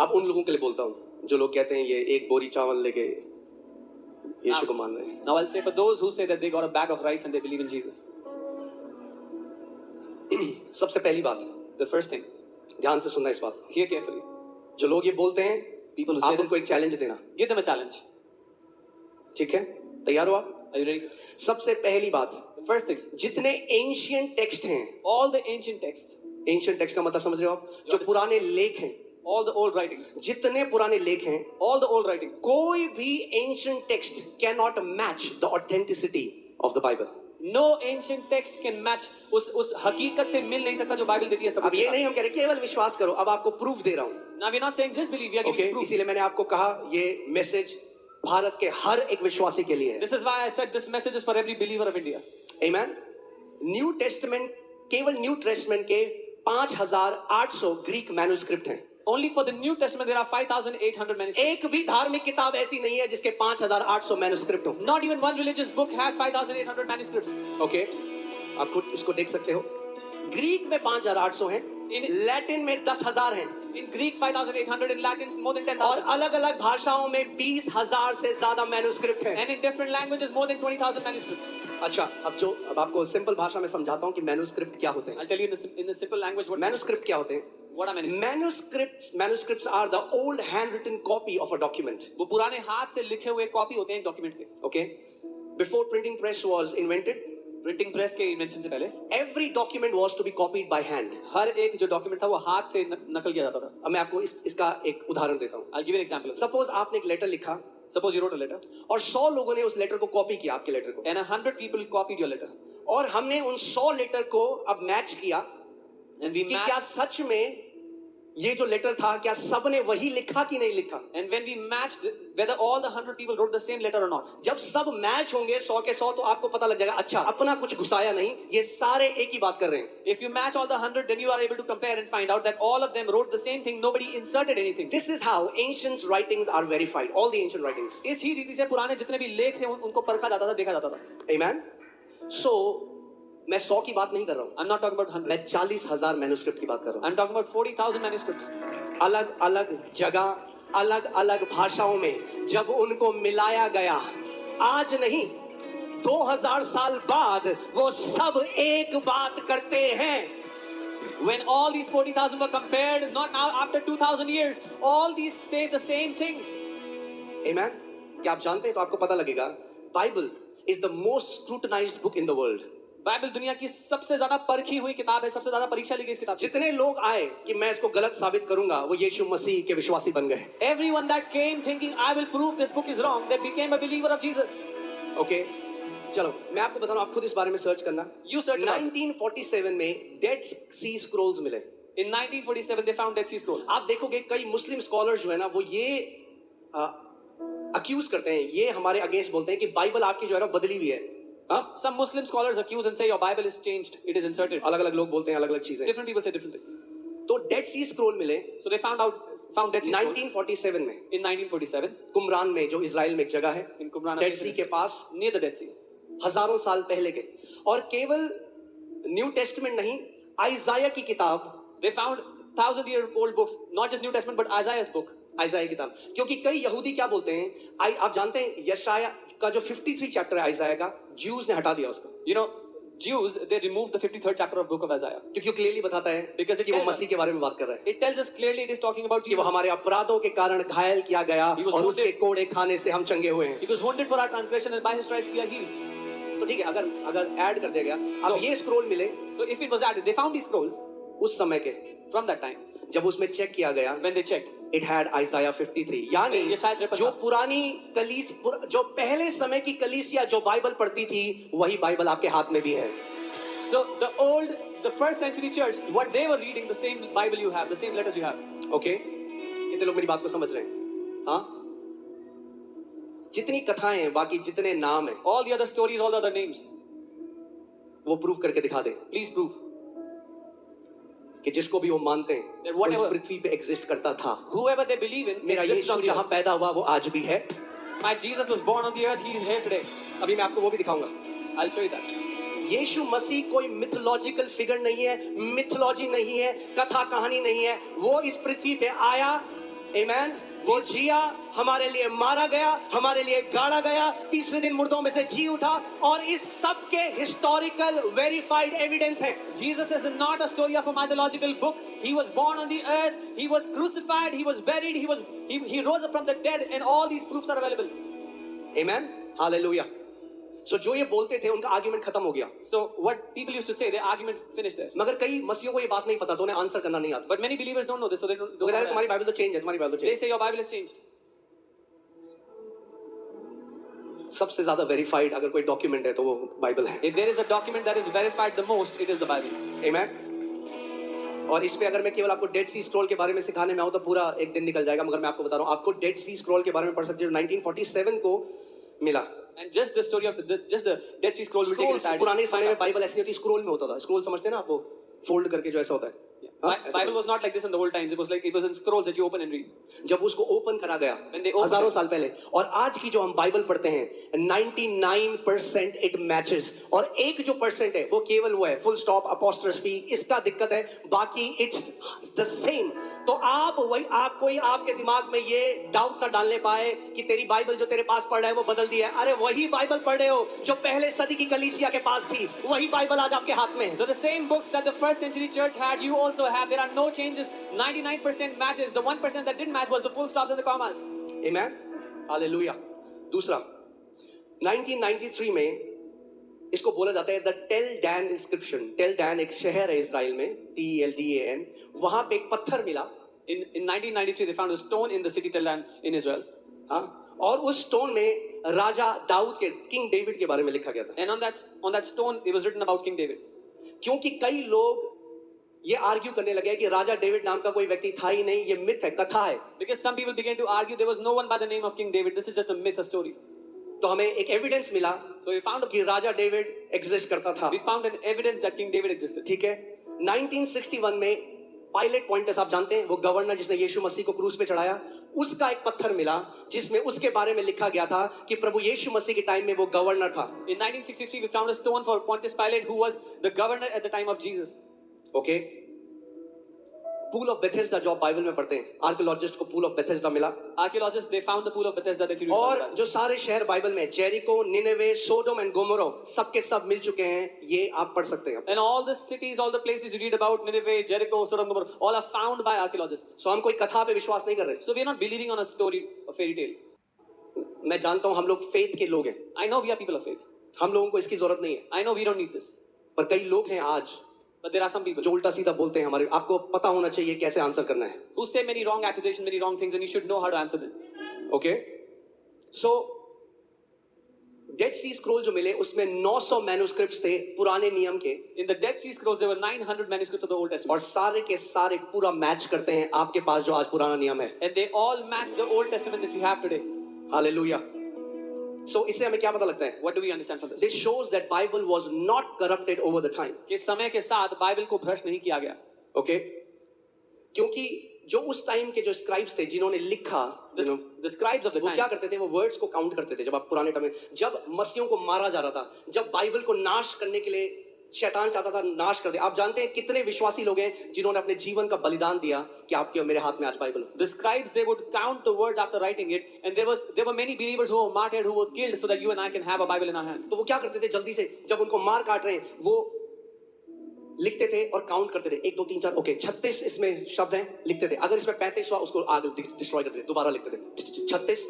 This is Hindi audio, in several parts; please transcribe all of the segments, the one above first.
अब उन लोगों के लिए बोलता हूँ जो लोग कहते हैं ये एक बोरी चावल लेके यीशु को मान रहे हैं. Now I'll say for those who say that they got a bag of rice and they believe in Jesus. सबसे पहली बात, The first thing, ध्यान से सुनना इस बात. hear carefully. जो लोग ये बोलते हैं, People who say आप this, उनको एक चैलेंज देना. give them a challenge. ठीक है, तैयार हो आप? Are you ready? सबसे पहली बात, The first thing, जितने एंशियंट टेक्स्ट हैं, all the ancient texts, ancient text का मतलब समझ रहे हो आप? जो पुराने लेख हैं, all the old writings, जितने पुराने लेख हैं, all the old writings, कोई भी ancient text cannot match the authenticity of the Bible. no ancient text can match उस हकीकत से मिल नहीं सकता जो बाइबल देती है सब. अब ये नहीं हम कह रहे केवल विश्वास करो, अब आपको प्रूफ दे रहा हूं. Now we're not saying just believe, we are giving okay, proof. इसीलिए मैंने आपको कहा ये मैसेज भारत के हर एक विश्वासी के लिए है. This is why I said this message is for every believer of India. Amen. New testament, केवल न्यू टेस्टमेंट के 5800 ग्रीक मैन्युस्क्रिप्ट हैं. Only for the New Testament there are 5,800 manuscripts. एक भी धार्मिक किताब ऐसी नहीं है जिसके 5800 मैन्युस्क्रिप्ट हो. Not even one religious book has 5,800 manuscripts. Okay, आप खुद इसको देख सकते हो. ग्रीक में 5800 हैं, लैटिन में 10,000 हैं, In Greek 5,800, in Latin more than और 10,000. अलग अलग भाषाओं में 20,000 से ज्यादा मैन्युस्क्रिप्ट हैं. And in different languages more than 20,000 manuscripts. अच्छा, अब आपको सिंपल भाषा में समझाता हूँ कि मैन्युस्क्रिप्ट क्या होते हैं. I'll tell you in the simple language what manuscript क्या होते हैं? are manuscripts. Manuscripts are the old handwritten copy of a document. वो पुराने हाथ से लिखे हुए कॉपी होते हैं डॉक्यूमेंट के. Okay, before printing press was invented, printing press के इन्वेंशन से पहले every document was to be copied by hand. हर एक जो डॉक्यूमेंट था वो हाथ से नकल किया जाता था. अब मैं आपको इसका एक उदाहरण देता हूँ. I'll give you an example. Suppose आपने एक लेटर लिखा Suppose you wrote a letter और 100 लोगों ने उस लेटर को कॉपी किया, आपके लेटर को, and 100 people copied your letter और हमने उन 100 लेटर को अब मैच किया and we कि क्या सच में ये जो लेटर था क्या सबने वही लिखा कि नहीं लिखा. and when we matched whether all the 100 people wrote the same letter or not. जब सब मैच होंगे 100 के 100 तो आपको पता लग जाएगा अच्छा अपना कुछ घुसाया नहीं, ये सारे एक ही बात कर रहे हैं. If you match all the 100, then you are able to compare and find out that all of them wrote the same thing. Nobody inserted anything. This is how ancient writings are verified. All the ancient writings. इस ही रीति से पुराने जितने भी लेख थे उनको परखा जाता था, देखा जाता था. Amen. So मैं 100 की बात नहीं कर रहा हूँ. I'm not talking about 100. मैं 40,000 मैन्युस्क्रिप्ट की बात कर रहा हूँ. I'm talking about 40,000 manuscripts. अलग अलग जगह, अलग अलग भाषाओं में जब उनको मिलाया गया, आज नहीं 2000 साल बाद वो सब एक बात करते हैं. When all these 40,000 were compared, not now after 2,000 years, all these say the same thing. Amen. क्या आप जानते हैं तो आपको पता लगेगा Bible is the most scrutinized book in the world. Bible दुनिया की सबसे ज्यादा परखी हुई किताब है, सबसे ज्यादा परीक्षा ली गई इस किताब. जितने लोग आए कि मैं इसको गलत साबित करूंगा वो यीशु मसीह के विश्वासी बन गए. Everyone that came thinking I will prove this book is wrong, they became a believer of Jesus. Okay, चलो मैं आपको बता रहा हूं, आप खुद इस बारे में सर्च करना. You search about it. 1947 में डेड सी स्क्रॉल्स मिले. In 1947 they found Dead Sea Scrolls. आप देखोगे कई मुस्लिम स्कॉलर जो है ना वो ये अक्यूज करते हैं, ये हमारे अगेंस्ट बोलते हैं कि बाइबल आपकी जो है ना बदली हुई है. Some Muslim scholars accuse and say your Bible is changed, it is inserted. अलग अलग लोग बोलते हैं अलग अलग चीजें. Different people say different things. तो डेड सी स्क्रॉल मिले So they found Dead Sea Scrolls 1947 में in 1947 कुमरान में, जो इजराइल में एक जगह है, in Qumran, डेड सी के पास, near the Dead Sea. हजारों साल पहले के. और केवल न्यू टेस्टमेंट नहीं, आइजाया की किताब, They found 1,000-year-old books, not just New Testament but Isaiah's book. आइजाया की किताब. क्योंकि कई यहूदी क्या बोलते हैं, आप जानते हैं यशाया का जो 53 चैप्टर है आइजाया का, ज्यूज ने हटा दिया उसको. You know, Jews, they removed the 53rd chapter of book of Isaiah. क्योंकि क्लियरली बताता है Because it कि वो tells us- मसीह के बारे में बात कर रहा है, It tells us clearly it is talking about कि वो Jesus. हमारे अपराधों के कारण घायल किया गया He was और wounded. उसके कोड़े खाने से हम चंगे हुए हैं. He was wounded for our transgression and by his stripes we are healed. तो ठीक है, अगर ऐड कर दिया गया, अब So- ये स्क्रॉल मिले So if it was added, they found these scrolls उस समय के, from that time. जब उसमें चेक किया गया, When they checked, it had आइजाया 53. यानी ये शायद 53 जो था. पुरानी जो पहले समय की कलीसिया जो बाइबल पढ़ती थी वही बाइबल आपके हाथ में भी है. so the first century church, what they were reading, the same Bible you have, the same letters you have. Okay, कितने लोग मेरी बात को समझ रहे हैं? हाँ, जितनी कथाएं हैं, बाकी जितने नाम हैं, All the other stories, all the other names, वो प्रूफ करके दिखा दे please prove कि जिसको भी वो मानते हैं That वो इस whatever- पृथ्वी पे एग्जिस्ट करता था. whoever they believe in. मेरा exists यीशु on the जहां earth. पैदा हुआ वो आज भी है. My Jesus was born on the earth, he is here today. अभी मैं आपको वो भी दिखाऊंगा. I'll show you that. यीशु मसीह कोई मिथोलॉजिकल फिगर नहीं है, मिथोलॉजी नहीं है, कथा कहानी नहीं है. वो इस पृथ्वी पे आया, आमेन। वो जिया, हमारे लिए मारा गया, हमारे लिए गाड़ा गया, तीसरे दिन मुर्दों में से जी उठा, और इस सब के हिस्टोरिकल वेरीफाइड एविडेंस है। Jesus is not a story of a mythological book. He was born on the earth, he was crucified, he was buried, he rose up from the dead, and all these proofs are available. आमेन, हालेलुया। सो जो ये बोलते थे उनका आर्गुमेंट खत्म हो गया। So what people used to say, their argument finished there. मगर कई मसीहों को ये बात नहीं पता, तो उन्हें आंसर करना नहीं आता। But many believers don't know this, so they don't तो know कहते हैं that. तुम्हारी बाइबल तो चेंज है, तुम्हारी बाइबल तो They change. say your Bible has changed. सबसे ज्यादा वेरीफाइड अगर कोई डॉक्यूमेंट है तो वो बाइबल है। If there is a document that is verified the most, it is the Bible. आमेन। और इस पे अगर मैं केवल आपको डेड सी स्क्रॉल के बारे में सिखाने में आऊं तो पूरा एक दिन निकल जाएगा, मगर मैं आपको बता रहा हूं, आपको डेड सी स्क्रॉल के बारे में पढ़ सकते हो, 1947 को मिला। And just the story of just the Dead Sea Scrolls will take an entire day. पुराने समय में बाइबल ऐसी नहीं होती, स्क्रॉल में होता था। स्क्रॉल समझते हैं ना आप, वो फोल्ड करके जो ऐसा होता है। हाँ, ऐसा Bible was not like this in the old times. It was in scrolls that you open and read. जब उसको ओपन करा गया When they opened हजारों it. साल पहले, और आज की जो हम बाइबल पढ़ते हैं 99% इट मैचेस, और एक जो परसेंट है वो केवल वो है फुल स्टॉप अपोस्ट्रोफी, इसका दिक्कत है, बाकी इट्स द सेम। तो आप वही, आप कोई आपके दिमाग में ये डाउट ना डालने पाए कि तेरी बाइबल जो तेरे पास पढ़ रहा है वो बदल दी है। अरे वही बाइबल पढ़ रहे हो जो पहले सदी की कलीसिया के पास थी, वही बाइबल आज आपके हाथ में है। So the same books that the first century church had, you also have. There are no changes. 99% matches. The 1% that didn't match was the full stops and the commas. Amen, hallelujah. दूसरा, 1993 में इसको बोला जाता है the Tel Dan inscription. Tel Dan एक शहर है इजराइल में, TELDAN। वहां पे एक पत्थर मिला। In 1993, they found a stone in the city Tel Dan in Israel. हाँ, और उस स्टोन में राजा दाऊद के, किंग डेविड के बारे में लिखा गया था। And on that stone, it was written about King David. क्योंकि कई लोग ये आर्ग्यू करने लगे कि राजा डेविड नाम का कोई व्यक्ति था ही नहीं, ये मिथ है, कथा है। Because some people began to argue there was no one by the name of King David. This is just a myth, a story. तो हमें एक एविडेंस मिला So we found कि राजा डेविड एग्जिस्ट करता था। an evidence that King David existed. ठीक है। 1961 में पायलट पॉइंटस, आप जानते हैं, वो गवर्नर जिसने यीशु मसीह को क्रूस पे चढ़ाया, उसका एक पत्थर मिला जिसमें उसके बारे में लिखा गया था कि प्रभु यीशु मसीह के टाइम में वो गवर्नर था। In 1963, we found a stone for Pontius Pilate, who was the governor at the time of Jesus. Okay. Pool of Bethesda जो आप बाइबल में पढ़ते हैं, आर्कियोलॉजिस्ट को पूल ऑफ बेथेस्दा मिला। Archaeologists, they found the pool of Bethesda that you read about और that. जो सारे शहर बाइबल में, Jericho, Nineveh, Sodom and Gomorrah, सबके सब मिल चुके हैं, ये आप पढ़ सकते हैं। And all the cities, all the places you read about, Nineveh, Jericho, Sodom, Gomorrah, all are found by archaeologists. सो हम कोई कथा पे विश्वास नहीं कर रहे। So we are not believing on a story, a fairy tale. मैं जानता हूं हम लोग फेथ के लोग हैं, I know we are people of faith. हम लोगों को इसकी जरूरत नहीं है, I know we don't need this. पर कई लोग हैं आज But there are some people जो उल्टा सीधा बोलते हैं। हमारे, आपको पता होना चाहिए कैसे आंसर करना है। who say many wrong accusations, many wrong things, and you should know how to answer them. Okay. So Dead Sea scroll जो मिले उसमें 900 मैन्युस्क्रिप्ट्स थे पुराने नियम के, In the Dead Sea Scrolls, there were 900 manuscripts of the Old Testament. और सारे के सारे पूरा मैच करते हैं आपके पास जो आज पुराना नियम है। And they all match the Old Testament that you have today. हालेलुया। सो इससे हमें क्या पता लगता है? What do we understand from this? This shows that Bible was not corrupted over the time. कि समय के साथ बाइबल को भ्रष्ट नहीं किया गया. ओके। क्योंकि जो उस टाइम के जो स्क्राइब्स थे जिन्होंने लिखा, The scribes of the वो क्या time, करते थे? वो वर्ड्स को काउंट करते थे। जब आप पुराने टाइम में, जब मसीहों को मारा जा रहा था, जब बाइबल को नाश करने के लिए शैतान चाहता था नाश कर दे, आप जानते हैं कितने विश्वासी लोग हैं जिन्होंने अपने जीवन का बलिदान दिया कि आपके और मेरे हाथ में आज बाइबल हो। the scribes, they would count the words after writing it, and there were many believers who were martyred, who were killed, so that you and I can have a Bible in our hand. तो वो क्या करते थे? जल्दी से जब उनको मार काट रहे हैं वो लिखते थे और काउंट करते थे, 1 2 3 4, ओके 36 इसमें शब्द हैं, लिखते थे। अगर इसमें 35 हुआ उसको आगे डिस्ट्रॉय करते थे, दोबारा लिखते थे। 36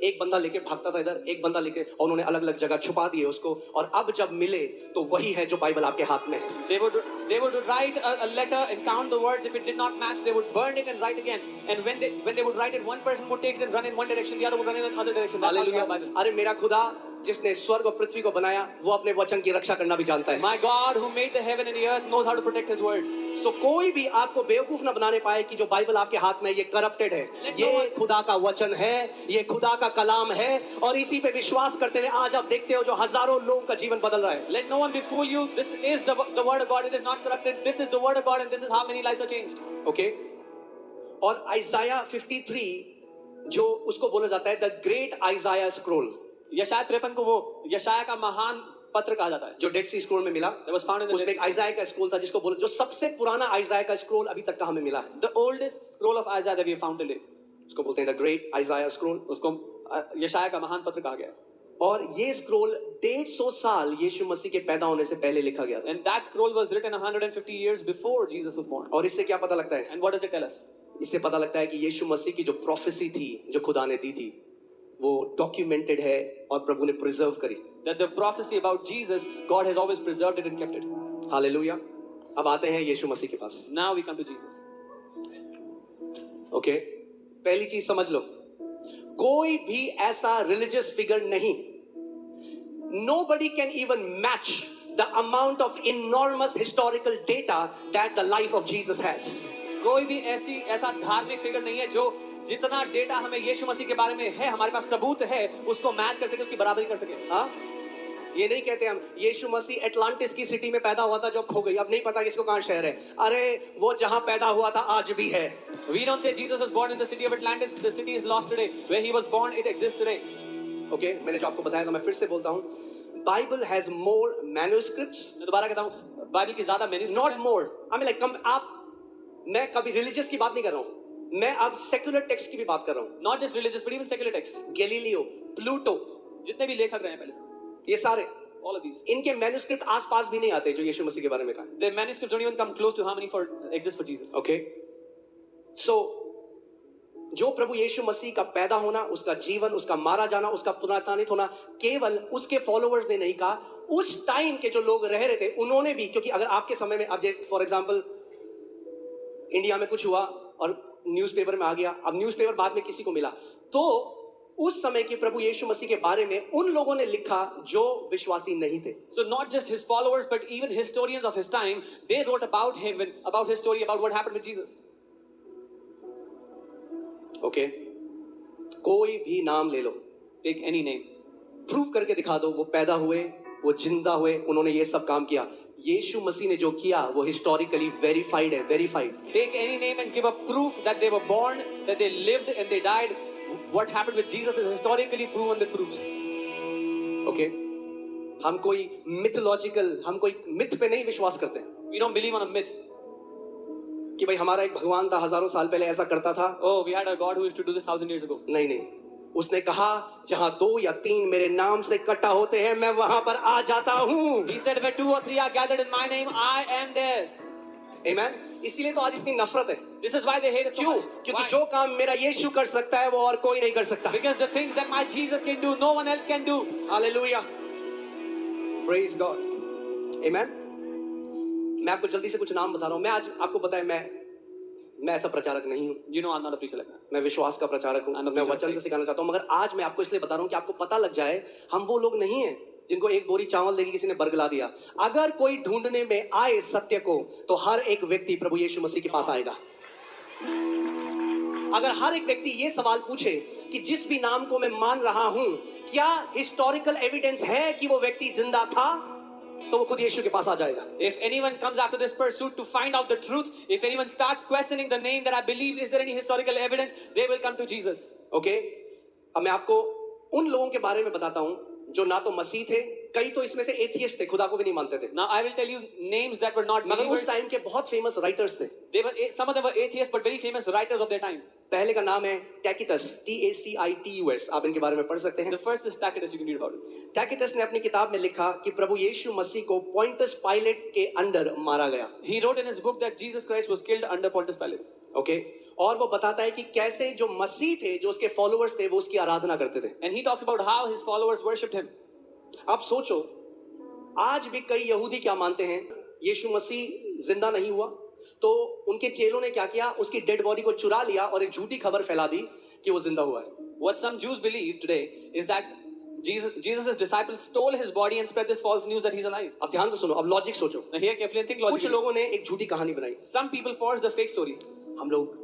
एक बंदा लेके भागता था इधर, एक बंदा लेके, और उन्होंने अलग अलग जगह छुपा दिए उसको, और अब जब मिले तो वही है जो बाइबल आपके हाथ में है। They would write a letter and count the words. If it did not match, they would burn it and write again. And when they would write it, one person would take it and run in one direction, the other would run in another direction. That's how we have Bible. अरे मेरा खुदा जिसने स्वर्ग और पृथ्वी को बनाया वो अपने वचन की रक्षा करना भी जानता है। My God, who made the heaven and the earth, knows how to protect His word. सो कोई भी आपको बेवकूफ ना बनाने पाए कि जो बाइबल आपके हाथ में है ये करप्टेड है। ये खुदा का वचन है, ये खुदा का कलाम है, और इसी पे विश्वास करते हुए आज आप देखते हो जो हजारों लोगों का जीवन बदल रहा है। Let no one befool you. This is the word of God. It is not corrupted. This is the word of God, and this is how many lives are changed. Okay. और आइजाया 53 जो उसको बोला जाता है द ग्रेट आइजाया स्क्रोल, यशाया 53 को वो यशाया का महान पत्र कहा जाता है, जो डेड सी स्क्रोल में मिला। That was found in the उसमें एक आइजाया का स्क्रोल था जिसको बोले, जो सबसे पुराना आइजाया का स्क्रोल अभी तक का हमें मिला है। the oldest scroll of Isaiah that we have found today. उसको बोलते हैं द ग्रेट आइजाया स्क्रोल। उसको यशाया का महान पत्र कहा गया है। और ये स्क्रोल 150 साल यीशु मसीह के पैदा होने से पहले लिखा गया था। And that scroll was written 150 years before Jesus was born. और इससे क्या पता लगता है? And what does it tell us? इससे पता लगता है कि यीशु मसीह की जो प्रोफेसी थी, जो खुदा ने दी थी, वो डॉक्यूमेंटेड है और प्रभु ने प्रिजर्व करी। That the prophecy about Jesus, God has always preserved it and kept it. Hallelujah. अब आते हैं यीशु मसीह के पास। Now we come to Jesus. Okay, पहली चीज समझ लो, कोई भी ऐसा रिलीजियस फिगर नहीं, nobody can even match the amount of enormous historical data that the life of Jesus has. कोई भी ऐसा धार्मिक फिगर नहीं है जो जितना डेटा हमें यीशु मसीह के बारे में है, हमारे पास सबूत है, उसको मैच कर सके, उसकी बराबरी कर सके। हाँ, ये नहीं कहते हम यीशु मसीह एटलांटिस की सिटी में पैदा हुआ था जो खो गई, अब नहीं पता किसको कहाँ शहर है। अरे वो जहाँ पैदा हुआ था आज भी है। We don't say Jesus was born in the city of Atlantis. The city is lost today. Where he was born, it exists today. Okay, मैंने जो आपको बताया था मैं फिर से बोलता हूँ, बाइबल हैज मोर मैन्युस्क्रिप्ट्स। मैं दोबारा कहता हूँ, बाइबल की ज्यादा मैन्युस्क्रिप्ट्स नॉट हैं। मोर, आई मीन लाइक कम। आप, मैं कभी रिलीजियस की बात नहीं कर रहा हूँ, मैं अब सेक्युलर टेक्स्ट की भी बात कर रहा हूँ। Not just religious, but even secular text. Galileo, Pluto, जितने भी लेखक रहे हैं पहले से, ये सारे, all of these. इनके मैन्युस्क्रिप्ट आसपास भी नहीं आते जो यीशु मसीह के बारे में कहा। Their manuscripts don't even come close to how many exist for Jesus. Okay, so जो प्रभु यीशु मसीह का पैदा होना, उसका जीवन, उसका मारा जाना, उसका पुनरुत्थानित होना, केवल उसके फॉलोअर्स ने नहीं कहा, उस टाइम के जो लोग रह रहे थे उन्होंने भी। क्योंकि अगर आपके समय में, अब फॉर एग्जांपल इंडिया में कुछ हुआ और न्यूज़पेपर में आ गया, अब न्यूज़पेपर बाद में किसी को मिला, तो उस समय के प्रभु यीशु मसीह के बारे में उन लोगों ने लिखा जो विश्वासी नहीं थे। So not just his followers, but even historians of his time, they wrote about him, about his story, about what happened with Jesus. Okay, कोई भी नाम ले लो, Take any name. प्रूव करके दिखा दो वो पैदा हुए, वो जिंदा हुए, उन्होंने ये सब काम किया। यीशु मसीह ने जो किया वो हिस्टोरिकली वेरीफाइड है, verified. Take any name and give a proof that they were born, that they lived and they died. What happened with Jesus is historically proven with proofs. Okay, हम कोई मिथोलॉजिकल, हम कोई मिथ पे नहीं विश्वास करते हैं We don't believe on a myth. कि भाई हमारा एक भगवान था, हजारों साल पहले ऐसा करता था। Oh, we had a God who used to do this 1,000 years ago. नहीं नहीं, उसने कहा जहां 2 या 3 मेरे नाम से इकट्ठा होते हैं मैं वहां पर आ जाता हूं। He said, where 2 or 3 are gathered in my name, I am there. आमेन। इसीलिए तो आज इतनी नफरत है। This is why they hate us so क्यों? much. क्योंकि Why? जो काम मेरा यीशु कर सकता है वो और कोई नहीं कर सकता। Because the things that my Jesus can do, no one else can do. हालेलुया, प्रेज गॉड, आमेन। मैं आपको जल्दी से कुछ नाम बता रहा हूं। मैं आज आपको पता है मैं ऐसा प्रचारक नहीं हूं। You know I'm not a preacher like that. मैं विश्वास का प्रचारक हूं, I'm a मैं preacher वचन of से faith. सिखाना चाहता हूं। मगर आज मैं आपको इसलिए बता रहा हूं कि आपको पता लग जाए हम वो लोग नहीं हैं जिनको एक बोरी चावल देके किसी ने बरगला दिया। अगर कोई ढूंढने में आए सत्य को, तो हर एक व्यक्ति प्रभु यीशु मसीह के पास आएगा। अगर हर एक व्यक्ति ये सवाल पूछे कि जिस भी नाम को मैं मान रहा हूं, क्या हिस्टोरिकल एविडेंस है कि वो व्यक्ति जिंदा था, तो वो खुद यीशु के पास आ जाएगा। If anyone comes after this pursuit to find out the truth, if anyone starts questioning the name that I believe, is there any historical evidence, they will come to Jesus. Okay, अब मैं आपको उन लोगों के बारे में बताता हूं जो ना तो मसीह थे, कई तो इसमें से एथियस्ट थे, खुदा को भी नहीं मानते थे। Now I will tell you names that were not मगर believers. उस टाइम के बहुत फेमस राइटर्स थे। Some of them were atheists, but very famous writers of their time. पहले का नाम है टैकिटस, TACITUS। आप इनके बारे में पढ़ सकते हैं। The first is Tacitus, you can read about it. टैकिटस ने अपनी किताब में लिखा कि प्रभु यीशु मसीह को पोंटस पाइलेट के अंडर मारा गया। He wrote in his book that Jesus Christ was killed under Pontius Pilate. Okay, और वो बताता है कि कैसे जो मसीह थे, जो उसके फॉलोअर्स थे, वो उसकी आराधना करते थे। And he talks about how his followers worshipped him. आप सोचो, आज भी कई यहूदी क्या मानते हैं, यीशु मसीह जिंदा नहीं हुआ, तो उनके चेलों ने क्या किया, उसकी डेड बॉडी को चुरा लिया और एक झूठी खबर फैला दी कि वो जिंदा हुआ है। What some Jews believe today is that Jesus' disciples stole his body and spread this false news that he's alive. अब ध्यान से सुनो, अब लॉजिक सोचो। Now hear carefully and think कुछ logically. लोगों ने एक झूठी कहानी बनाई, Some people forge the fake story. हम लोग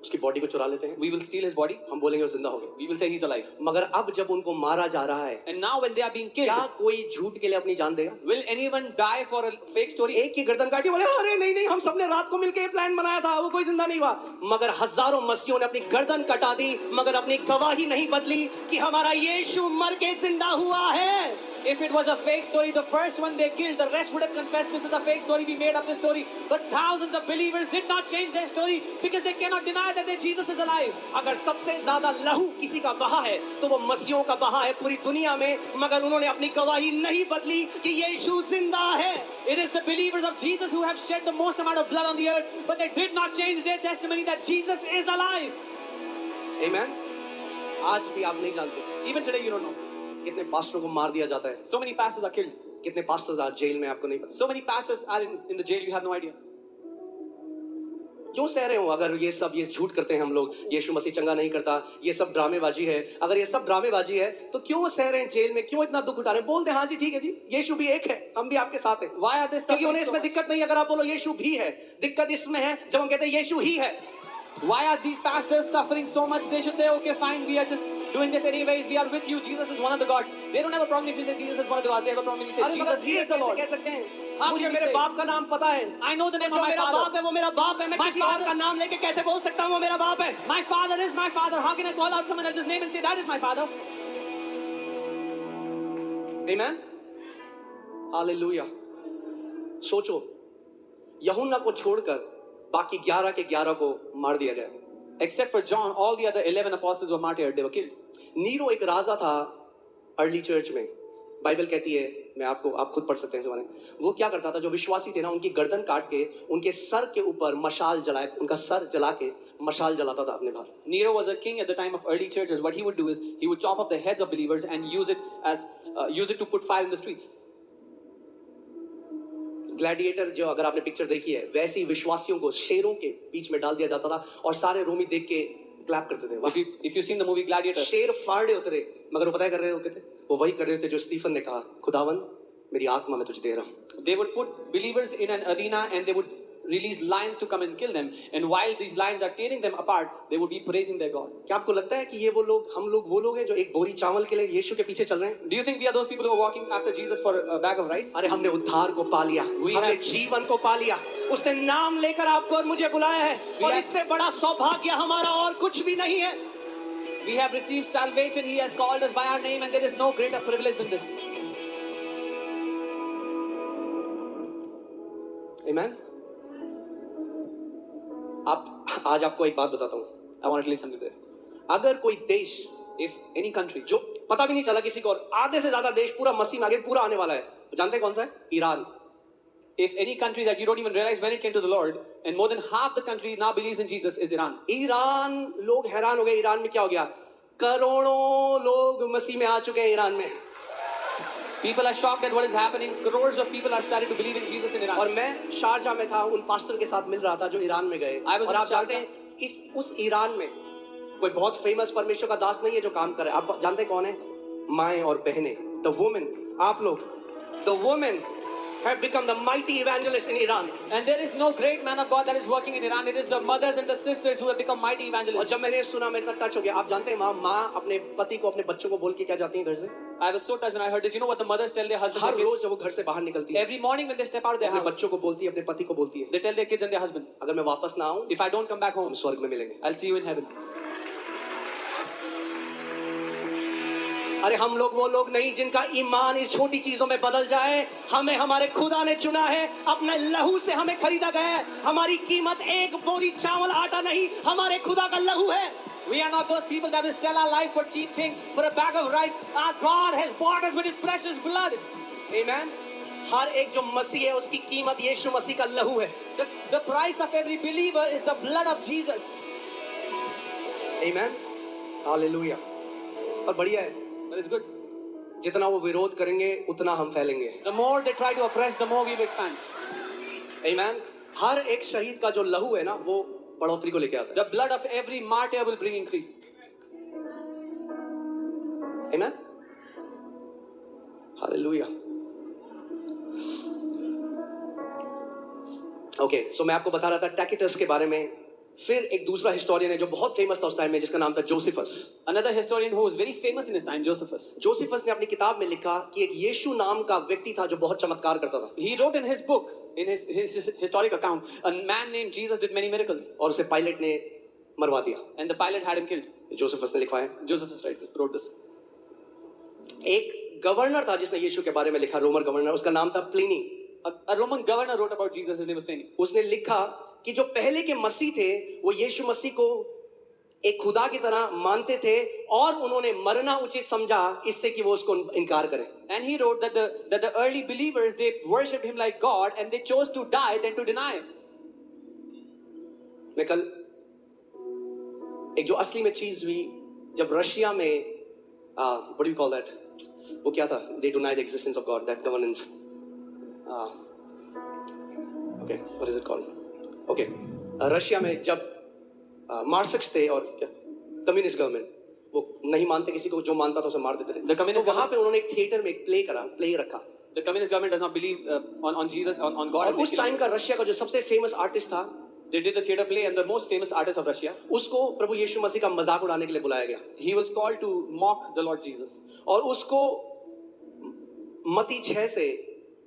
उसकी बॉडी को चुरा लेते हैं, We will steal his body. हम बोलेंगे वो जिंदा हो गया। We will say he's alive. मगर अब जब उनको मारा जा रहा है, And now when they are being क्या killed, कोई झूठ के लिए अपनी जान देगा? will anyone die for a fake story? एक की गर्दन काटी, बोले अरे नहीं नहीं, हम सबने रात को मिलकर ये प्लान बनाया था, वो कोई जिंदा नहीं हुआ। मगर हजारों मसीहों ने अपनी गर्दन कटा दी, मगर अपनी गवाही नहीं बदली कि हमारा यीशु मर के जिंदा हुआ है। If it was a fake story, the first one they killed, the rest would have confessed this is a fake story, we made up this story. But thousands of believers did not change their story because they cannot deny that their Jesus is alive. अगर सबसे ज्यादा लहू किसी का बहा है तो वो मसीहों का बहा है पूरी दुनिया में, मगर उन्होंने अपनी गवाही नहीं बदली कि यीशु जिंदा है. It is the believers of Jesus who have shed the most amount of blood on the earth, but they did not change their testimony that Jesus is alive. Amen. आज भी आप नहीं जानते Even today you don't know. कितने पास्टरों को मार दिया जाता है, So many pastors are killed. कितने पास्टर्स आज जेल में, आपको नहीं पता. So many pastors are in the jail, you have no idea. क्यों सह रहे हो? अगर ये झूठ करते हैं हम लोग, यीशु मसीह चंगा नहीं करता, ये सब ड्रामेबाजी है, अगर ये सब ड्रामेबाजी है तो क्यों सह रहे हैं जेल में, क्यों इतना दुख उठा रहे हैं? बोल दे हाँ जी ठीक है जी, यीशु भी एक है, हम भी आपके साथ हैं. Why are they क्योंकि suffering उन्हें so इसमें much? दिक्कत नहीं. अगर आप बोलो यीशु भी है, दिक्कत इसमें है जब हम कहते हैं यीशु ही है. Why are these pastors suffering so much? They should say, okay, fine, we are just doing this anyway. We are with you. Jesus is one of the God. They don't have a problem if you say Jesus is one of the God. They have a problem if you say अरे मगर Jesus ये is the कैसे Lord. कह सकते हैं? How मुझे can we मेरे say? बाप का नाम पता है. I know the name जो of my मेरा father. बाप है वो मेरा बाप है. मैं My किसी और father- का नाम लेके कैसे बोल सकता हूँ वो मेरा बाप है? My father is my father. How can I call out someone else's name and say that is my father? Amen. Hallelujah. सोचो, यूहन्ना को छोड़कर बाकी 11 के 11 को मार दिया गया. Except for John, all the other 11 apostles were martyred. They were killed. Nero एक राजा था अर्ली चर्च में. बाइबल कहती है, मैं आप खुद पढ़ सकते हैं इस बारे में. वो क्या करता था, जो विश्वासी थे ना, उनकी गर्दन काट के उनके सर के ऊपर मशाल जलाए, उनका सर जला के मशाल जलाता था अपने बाहर. Nero was a king at the time of early churches. What he would do is he would chop off the heads of believers and use it to put fire in the streets. Gladiator जो अगर आपने पिक्चर देखी है, वैसे ही विश्वासियों को शेरों के बीच में डाल दिया जाता था और सारे रोमी देख के क्लैप करते थे. If you've seen the movie Gladiator, शेर फाड़ रहे होते थे, मगर वो पता है कर रहे होते थे, वो वही कर रहे थे जो स्टीफन ने कहा, खुदावन मेरी आत्मा मैं तुझे दे रहा हूँ. they would put believers in an arena and they would release lions to come and kill them. And while these lions are tearing them apart, they would be praising their God. क्या आपको लगता है कि ये वो लोग, हम लोग वो लोग हैं जो एक बोरी चावल के लिए यीशु के पीछे चल रहे हैं? Do you think we are those people who are walking after Jesus for a bag of rice? अरे हमने उद्धार को पा लिया, हमने जीवन को पा लिया. उसने नाम लेकर आपको और मुझे बुलाया है, और इससे बड़ा सौभाग्य हमारा और कुछ भी नहीं है. We have received salvation. He has called us by our name, and there is no greater privilege than this. Amen. आज आपको एक बात बताता हूँ. I want to tell you something there. अगर कोई देश If any country, जो पता भी नहीं चला किसी को, और आधे से ज्यादा देश पूरा मसीह में आगे पूरा आने वाला है, तो जानते हैं कौन सा है? Iran. if any country that you don't even realize when it came to the Lord, and more than half the country now believes in Jesus, is Iran. Iran, लोग हैरान हो गए. ईरान में क्या हो गया? करोड़ों लोग मसीह में आ चुके हैं ईरान में. People are shocked at what is happening. Crores of people are starting to believe in Jesus in Iran. और मैं शारजा में था, उन पास्टर के साथ मिल रहा था जो ईरान में गए. I was और in आप जानते Sharjah. हैं उस ईरान में कोई बहुत फेमस परमेश्वर का दास नहीं है जो काम करे. आप जानते हैं कौन है? माएं और बहनें, द वुमेन. आप लोग, the women have become the mighty evangelists in Iran. And there is no great man of God that is working in Iran. It is the mothers and the sisters who have become mighty और evangelists. जब मैंने सुना, मैं इतना टच हो गया. आप जानते हैं वहाँ माँ अपने पति को, अपने बच्चों को बोल के क्या जाती है घर से? I was so touched when I heard this. You know what the mothers tell their husbands? Her and kids? रोज जब वो घर से बाहर निकलती है, Every morning when they step out of their अपने house, बच्चों को बोलती है, अपने पति को बोलती है, they tell their kids and their husband, अगर मैं वापस ना आऊं, if I don't come back home, हम स्वर्ग में मिलेंगे. I'll see you in heaven. अरे हम लोग वो लोग नहीं जिनका ईमान इस छोटी चीजों में बदल जाए. हमें हमारे खुदा ने चुना है, अपने लहू से हमें खरीदा गया है. हमारी कीमत एक बोरी चावल आटा नहीं, हमारे खुदा का लहू है. We are not those people that will sell our life for cheap things, for a bag of rice. Our God has bought us with His precious blood. Amen. हर एक जो मसीह है उसकी कीमत यीशु मसीह का लहू है. The price of every believer is the blood of Jesus. Amen. Hallelujah. और बढ़िया है, But it's good. जितना वो विरोध करेंगे उतना हम फैलेंगे. The more they try to oppress, the more we will expand. Amen. हर एक शहीद का जो लहू है ना, वो बढ़ोतरी को लेके आता है. The blood of every martyr will bring increase. Amen. Hallelujah. Okay, so मैं आपको बता रहा था टैकिटस के बारे में. फिर एक दूसरा हिस्टोरियन है जो बहुत फेमस था उस टाइम में, जिसका नाम था Josephus. Another historian who was very famous in his time, Josephus. Josephus ने अपनी किताब में लिखा कि एक यीशु नाम का व्यक्ति था जो बहुत चमत्कार करता था. He wrote in his book, in his historic account, a man named Jesus did many miracles, और उसे पायलट ने मरवा दिया. and the pilot had him killed. Josephus ने लिखा है. Josephus wrote this. एक एक गवर्नर था जिसने यीशु के बारे में लिखा, रोमन गवर्नर, उसका नाम था Pliny. A Roman governor wrote about Jesus. His name was Pliny. उसने लिखा कि जो पहले के मसीह थे वो यीशु मसीह को एक खुदा की तरह मानते थे और उन्होंने मरना उचित समझा इससे कि वो उसको इनकार करें। And he wrote that the early believers, they worshipped him like God and they chose to die than to deny him. मैं कल एक जो असली में चीज हुई जब रशिया में what do you call that, वो क्या था, they denied the existence of God, that governance, okay, what is it called, okay, Russia में जब मार्क्सिस्ट थे और कम्युनिस्ट गवर्नमेंट, वो नहीं मानते किसी को, जो मानता था उसे मार देते थे। तो वहां पे उन्होंने एक थिएटर में एक प्ले रखा। The communist government does not believe on Jesus, on God. और उस टाइम का रशिया का जो सबसे फेमस आर्टिस्ट था, they did the theater play and the most famous artist of Russia, उसको प्रभु यीशु मसीह का मजाक उड़ाने के लिए बुलाया गया। he was called to mock the Lord Jesus. और उसको मत्ती 6 से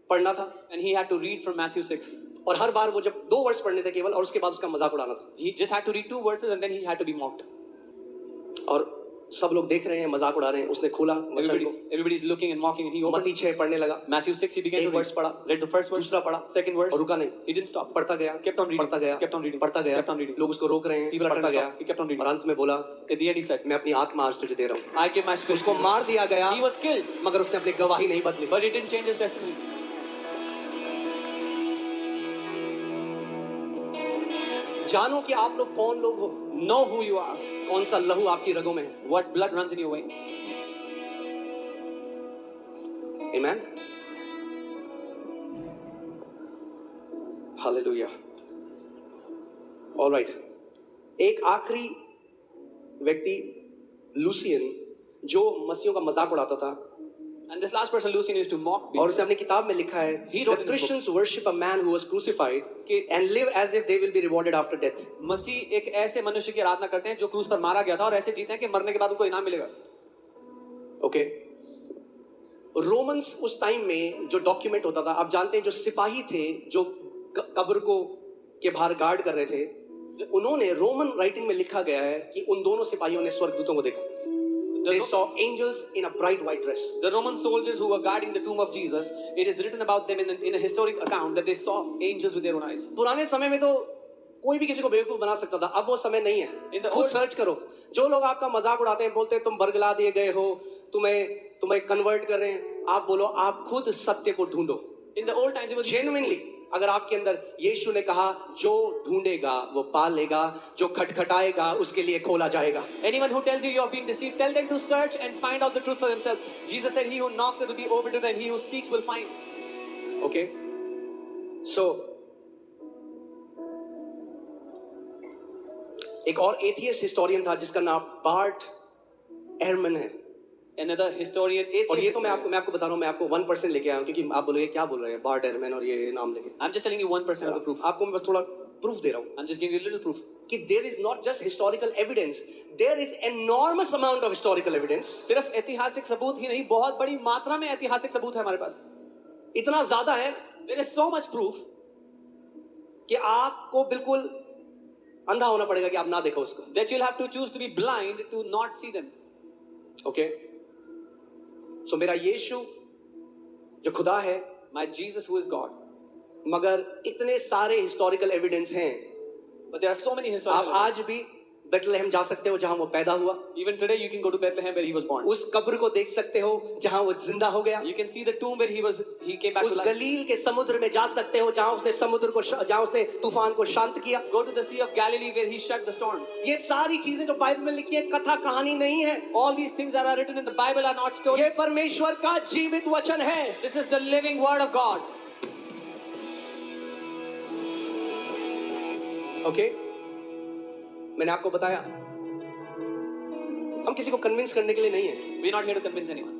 पढ़ना था And he had to read from Matthew 6. और हर बार वो जब 2 वर्ष पढ़ने थे केवल और उसके बाद उसका मजाक उड़ाना था। He just had to read 2 verses and then he had to be mocked. और सब लोग देख रहे हैं, मजाक उड़ा रहे हैं। उसने खोला वचन को, Everybody is looking and mocking and he opened मत्ती 6 पढ़ने लगा। Matthew 6. He began to एक वर्ष पढ़ा, read the first verse, दूसरा पढ़ा, second verse, और रुका नहीं, he didn't stop. पढ़ता गया, Kept on reading, पढ़ता गया, kept on reading, पढ़ता गया, kept on reading. लोग उसको रोक रहे हैं, People are trying पढ़ता to गया, stop. He kept on reading. और अंत में बोला, At the end he said, मैं अपनी आत्मा आज तुझे दे रहा हूँ। I give my spirit. उसको मार दिया गया, He was killed, मगर उसने अपनी गवाही नहीं बदली। but he didn't change his testimony. जानो कि आप लोग कौन लोग हो, Know who you are, कौन सा लहू आपकी रगों में है। what blood runs in your veins. Amen. Hallelujah. All right. एक आखिरी व्यक्ति लूसियन जो मसीहों का मजाक उड़ाता था, And this last person, Lucian, used to mock people. और उसने अपनी किताब में लिखा है, He wrote the in his Christians worship a man who was crucified कि and live as if they will be rewarded after death. मसीह एक ऐसे मनुष्य की आराधना करते हैं जो क्रूस पर मारा गया था और ऐसे जीते हैं कि मरने के बाद उनको इनाम मिलेगा। ओके, रोमन्स उस टाइम में जो डॉक्यूमेंट होता था, आप जानते हैं जो सिपाही थे जो कब्र को के बाहर गार्ड कर रहे थे, उन्होंने रोमन राइटिंग में लिखा गया है कि उन दोनों सिपाहियों ने स्वर्गदूतों को देखा। They saw angels in a bright white dress. The Roman soldiers who were guarding the tomb of Jesus, it is written about them in a historic account that they saw angels with their own eyes. पुराने समय में तो कोई भी किसी को बेवकूफ बना सकता था, अब वो समय नहीं है। खुद सर्च करो, जो लोग आपका मजाक उड़ाते हैं, बोलते हैं तुम बरगला दिए गए हो, तुम्हें कन्वर्ट कर रहे हैं, आप बोलो आप खुद सत्य को ढूंढो। In the old times, it was genuinely अगर आपके अंदर यीशु ने कहा जो ढूंढेगा वो पा लेगा, जो खटखटाएगा उसके लिए खोला जाएगा। anyone who tells you you are being deceived, tell them to search and find out the truth for themselves. Jesus said, "He who knocks it will be opened to them, and he who seeks will find." Okay, so एक और एथियस्ट हिस्टोरियन था जिसका नाम बार्ट एहरमन है। Another historian, और ये तो मैं आपको बता रहा हूँ, मैं आपको 1% लेके आया हूँ, क्योंकि आप बोलोगे क्या बोल रहे हैं बार्ट एहरमन और ये नाम लेके। I'm just telling you 1% of the proof. आपको मैं बस थोड़ा प्रूफ दे रहा हूँ। I'm just giving you a little proof. कि there is not just historical evidence, there is enormous amount of historical evidence. सिर्फ ऐतिहासिक सबूत ही नहीं, बहुत बड़ी मात्रा में ऐतिहासिक सबूत है हमारे पास। इतना ज्यादा है There is so much proof कि आपको बिल्कुल अंधा होना पड़ेगा कि आप ना देखो उसको। that you'll have to choose to be blind to not see them. Okay, so मेरा यीशु जो खुदा है, My Jesus who is God. मगर इतने सारे हिस्टोरिकल एविडेंस हैं। But there are so many आप historical आज भी बेथलेहम जा सकते हो जहां वो पैदा हुआ, Even today you can go to Bethlehem where he was born. उस कब्र को देख सकते हो जहां वो जिंदा हो गया, You can see the tomb where he came back उस to life. गलील के समुद्र में जा सकते हो जहां उसने तूफान को शांत किया। Go to the Sea of Galilee where he shut the storm. ये सारी चीजें जो बाइबल में लिखी है कथा कहानी नहीं है, All these things that are written in the Bible are not ये stories. परमेश्वर का जीवित वचन है। This is the living word of God. Okay, मैंने आपको बताया हम किसी को कन्विंस करने के लिए नहीं है, We're not here to convince anyone.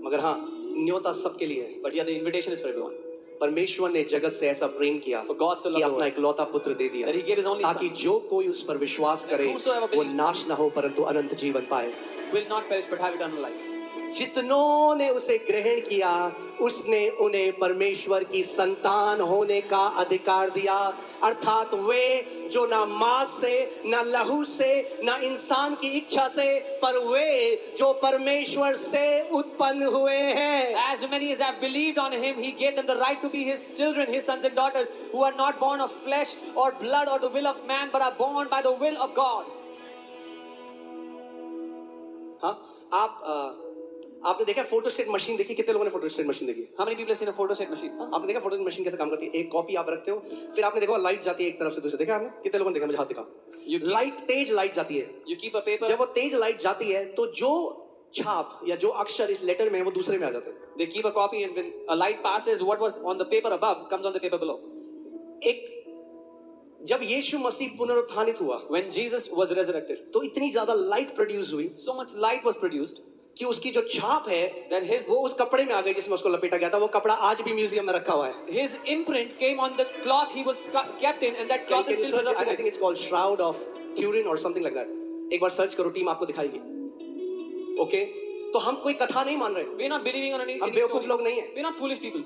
मगर हाँ न्योता सबके लिए है। But yeah, the invitation is for everyone. परमेश्वर ने जगत से ऐसा प्रेम किया For God so कि loved the अपना world इकलौता पुत्र दे दिया that he gave his only ताकि son, जो कोई उस पर विश्वास करे whosoever वो believes नाश ना हो परंतु अनंत जीवन पाए। will not perish but have eternal life. जितनों ने उसे ग्रहण किया उसने उन्हें परमेश्वर की संतान होने का अधिकार दिया, अर्थात वे जो ना मांस से ना लहू से ना इंसान की इच्छा से, पर वे जो परमेश्वर से उत्पन्न हुए हैं। As many as have believed on him, he gave them the right to be his children, his sons and daughters, who are not born of flesh or blood or the will of man, but are born by the will of God. हाँ, आपने देखा फोटोस्टेट मशीन देखी? कितने लोगों ने फोटोस्टेट मशीन देखी? How many people have seen a photo set machine? आपने देखा फोटोस्टेट मशीन कैसे काम करती है? एक कॉपी आप रखते हो, फिर आपने देखा लाइट जाती है एक तरफ से दूसरे, देखा आपने? कितने लोगों ने देखा? मुझे हाथ दिखा। लाइट, तेज लाइट जाती है। You keep a paper. जब वो तेज लाइट जाती है तो जो छाप या जो अक्षर इस लेटर में है वो दूसरे में आ जाते हैं। They keep a copy, and when a light passes, what was on the paper above comes on the paper below. जब यीशु मसीह पुनरुत्थानित हुआ, When Jesus was resurrected, तो इतनी ज्यादा लाइट प्रोड्यूस हुई so much light was produced कि उसकी जो छाप है that वो उस कपड़े में आ गई जिसमें उसको लपेटा गया था। वो कपड़ा आज भी म्यूजियम में रखा हुआ है। his imprint came on the cloth he was kept in, and that cloth is still preserved I today. think it's called Shroud of Turin or something like that. एक बार सर्च करो, टीम आपको दिखाएगी। ओके, तो हम कोई कथा नहीं मान रहे, We are not believing on any हम बेवकूफ लोग नहीं है। We are not foolish people.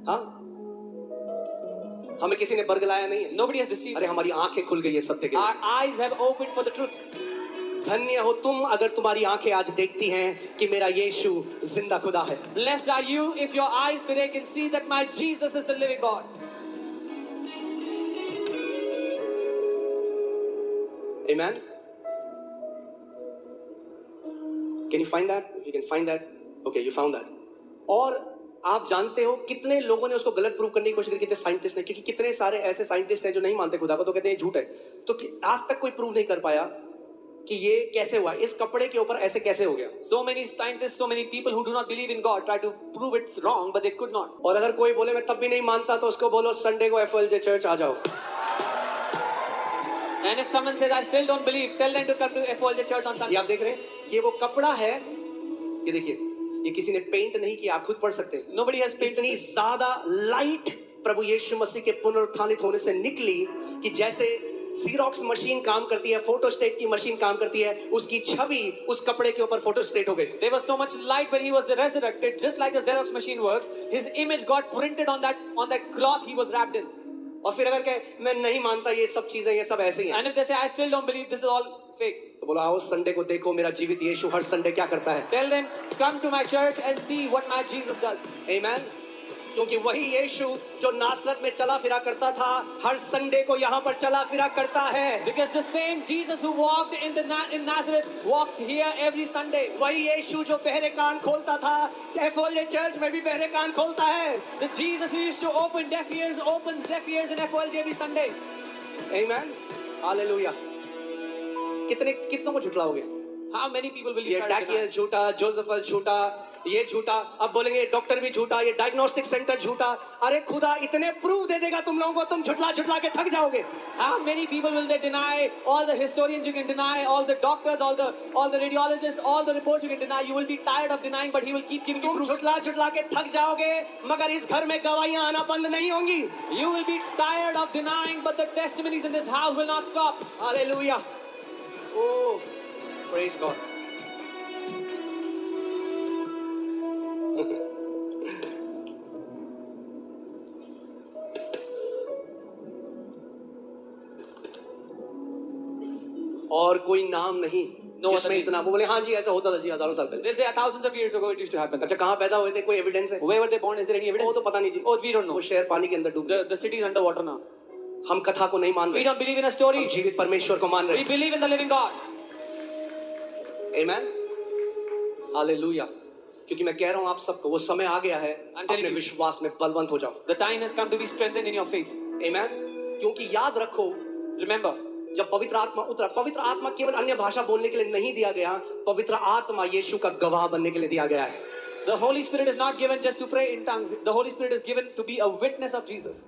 हाँ, हमें किसी ने बरगलाया नहीं है। Nobody has deceived अरे us. हमारी आंखें खुल गई है सत्य के लिए। Our eyes have opened for the truth. धन्य हो तुम अगर तुम्हारी आंखें आज देखती हैं कि मेरा यीशु जिंदा खुदा है। Blessed are you if your eyes today can see that my Jesus is the living God. Amen. Can you find that? If you can find that, okay, you found that. और आप जानते हो कितने लोगों ने उसको गलत प्रूव करने की कोशिश की, कितने साइंटिस्ट ने, क्योंकि कितने सारे ऐसे साइंटिस्ट हैं जो नहीं मानते खुदा को, तो कहते हैं झूठ है। तो आज तक कोई प्रूव नहीं कर पाया कि ये कैसे हुआ, इस कपड़े के ऊपर ऐसे कैसे हो गया। So many scientists, so many people who do not believe in God try to prove it's wrong, but they could not. और अगर कोई बोले मैं तब भी नहीं मानता, तो उसको बोलो संडे को FLJ चर्च आ जाओ। And if someone says I still don't believe, tell them to come to FOLJ church on ये Sunday. आप देख रहे हैं, ये वो कपड़ा है, ये देखिए, ये किसी ने पेंट नहीं किया, आप खुद पढ़ सकते हैं। Nobody has painted इतनी this. ज्यादा लाइट प्रभु यीशु मसीह के पुनरुत्थानित होने से निकली कि जैसे जीरोक्स मशीन काम करती है, फोटोस्टेट की मशीन काम करती है, उसकी छवि उस कपड़े के ऊपर फोटोस्टेट हो गई। There was so much light when he was resurrected, just like the Xerox machine works. His image got printed on that cloth he was wrapped in. और फिर अगर कहे मैं नहीं मानता ये सब चीजें, ये सब ऐसे ही हैं, And if they say I still don't believe, this is all fake. तो बोलो आओ संडे को देखो मेरा जीवित यीशु हर संडे क्या करता है। Tell them come to my church and see what my Jesus does. आमेन। क्योंकि वही यीशु जो नासरत में चला फिरा करता था, हर संडे को यहाँ पर चला फिरा करता है। Because the same Jesus who walked in Nazareth walks here every Sunday. वही यीशु जो बहरे कान खोलता था, FOLJ चर्च में भी बहरे कान खोलता है। The Jesus who used to open deaf ears opens deaf ears in FOLJ every Sunday. Amen, hallelujah. कितनों को झुठलाओगे? How many people will ये you try to डैकियल deny? झूठा, जोसेफल झूठा, ये झूठा, अब बोलेंगे डॉक्टर भी झूठा, ये डायग्नोस्टिक सेंटर झूठा। अरे खुदा इतने प्रूफ दे देगा तुम लोगों को, तुम झुठला के थक जाओगे। How many people will they deny? All the historians you can deny, all the doctors, all the radiologists, all the reports you can deny. You will be tired of denying, but he will keep giving you तुम proof. झुठला के थक जाओगे, मगर इस घर में गवाहियां आना बंद नहीं होंगी। You will be tired of denying, but the testimonies in this house will not stop. Hallelujah. Oh, praise God. और कोई नाम नहीं जिसमें इतना, वो बोले हाँ जी ऐसा होता था जी हजारों साल पहले। They'll say thousands of years ago it used to happen. अच्छा कहाँ पैदा हुए थे, कोई एविडेंस है? Where were they born? Is there any वो evidence? तो पता नहीं जी। Oh, we don't know. वो शहर पानी के अंदर डूब गया। The city is underwater now. हम कथा को नहीं मान We रहे, don't believe in a story. हम जीवित परमेश्वर को मान We रहे। believe in the living God. Amen, hallelujah. क्योंकि मैं कह रहा हूँ आप सबको, वो समय आ गया है, I'm telling अपने you. विश्वास में बलवंत हो जाओ। The time has come to be strengthened in your faith. आमेन। क्योंकि याद रखो, Remember, जब पवित्र आत्मा उतरा, पवित्र आत्मा केवल अन्य भाषा बोलने के लिए नहीं दिया गया, पवित्र आत्मा यीशु का गवाह बनने के लिए दिया गया है। the Holy Spirit is not given just to pray in tongues. The Holy Spirit is given to be a witness of Jesus.